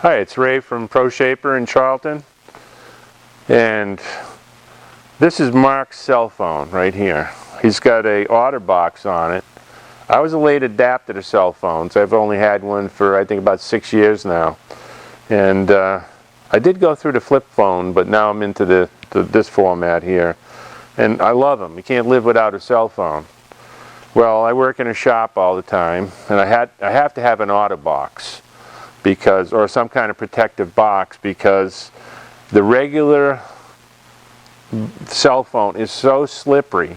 Hi, it's Ray from Proshaper in Charlton, and this is Mark's cell phone right here. He's got a OtterBox on it. I was a late adapter to cell phones. I've only had one for I think about 6 years now, and I did go through the flip phone, but now I'm into this format here, and I love them. You can't live without a cell phone. Well, I work in a shop all the time, and I have to have an OtterBox. Or some kind of protective box, because the regular cell phone is so slippery,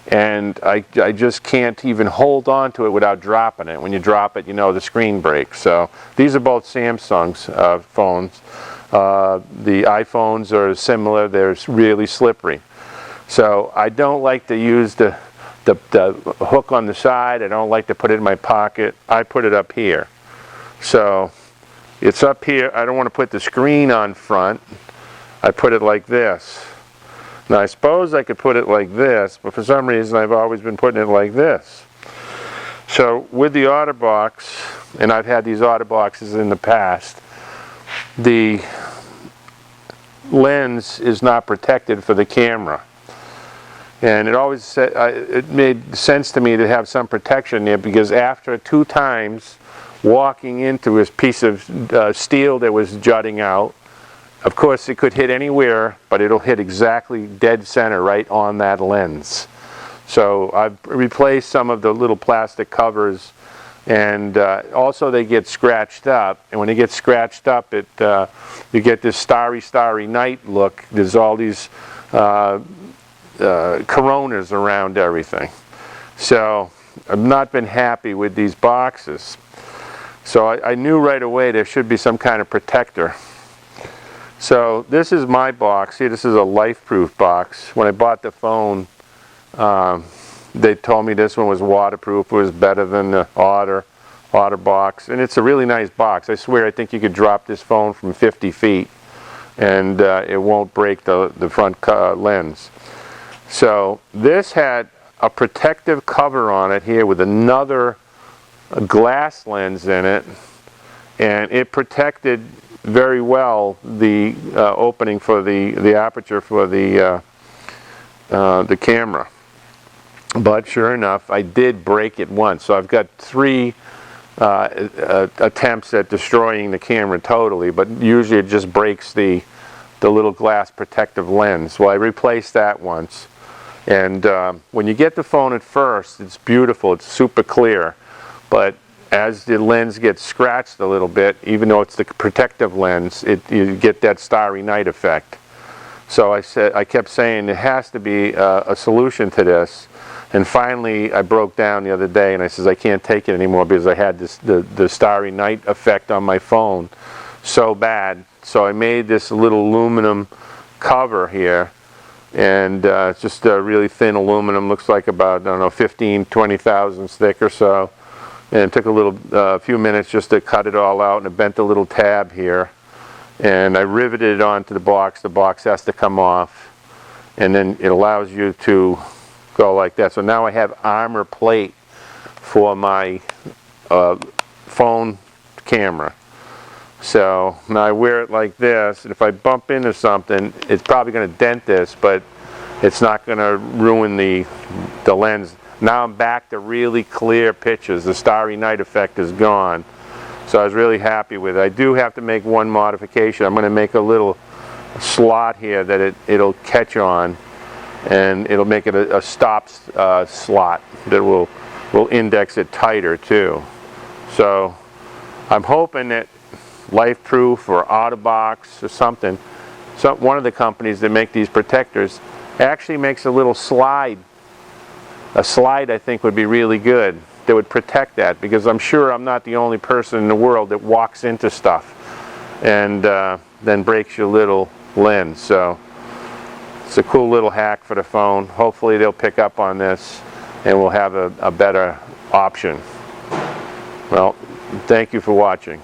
and I just can't even hold on to it without dropping it. When you drop it, you know the screen breaks. So these are both Samsung's phones. The iPhones are similar. They're really slippery. So I don't like to use the hook on the side. I don't like to put it in my pocket. I put it up here. So it's up here. I don't want to put the screen on front. I put it like this. Now I suppose I could put it like this, but for some reason I've always been putting it like this. So with the OtterBox, and I've had these OtterBoxes in the past, the lens is not protected for the camera. And it made sense to me to have some protection there, because after 2 times walking into this piece of steel that was jutting out, of course it could hit anywhere, but it'll hit exactly dead center right on that lens. So I've replaced some of the little plastic covers, and also they get scratched up, and when they get scratched up, you get this starry night look. There's all these coronas around everything. So I've not been happy with these boxes. So I knew right away there should be some kind of protector. So this is my box. See, this is a life-proof box. When I bought the phone, they told me this one was waterproof. It was better than the OtterBox. And it's a really nice box. I swear, I think you could drop this phone from 50 feet and it won't break the front lens. So this had a protective cover on it here with another glass lens in it, and it protected very well the opening for the aperture for the camera. But sure enough, I did break it once. So I've got 3 attempts at destroying the camera totally, but usually it just breaks the little glass protective lens. Well, I replaced that once, and when you get the phone at first, it's beautiful, it's super clear. But as the lens gets scratched a little bit, even though it's the protective lens, you get that starry night effect. So I kept saying there has to be a solution to this. And finally I broke down the other day and I says I can't take it anymore, because I had the starry night effect on my phone so bad. So I made this little aluminum cover here, and it's just a really thin aluminum, looks like about, I don't know, 15-20 thousandths thick or so. And it took a few minutes just to cut it all out, and it bent a little tab here. And I riveted it onto the box. The box has to come off, and then it allows you to go like that. So now I have armor plate for my phone camera. So now I wear it like this, and if I bump into something, it's probably going to dent this, but it's not going to ruin the lens. Now I'm back to really clear pictures. The starry night effect is gone. So I was really happy with it. I do have to make one modification. I'm going to make a little slot here that it'll catch on, and it'll make it a stop slot that will index it tighter too. So I'm hoping that Life-Proof or OtterBox or something, one of the companies that make these protectors, actually makes a little slide. A slide, I think, would be really good that would protect that, because I'm sure I'm not the only person in the world that walks into stuff and then breaks your little lens. So it's a cool little hack for the phone. Hopefully they'll pick up on this and we'll have a better option. Well, thank you for watching.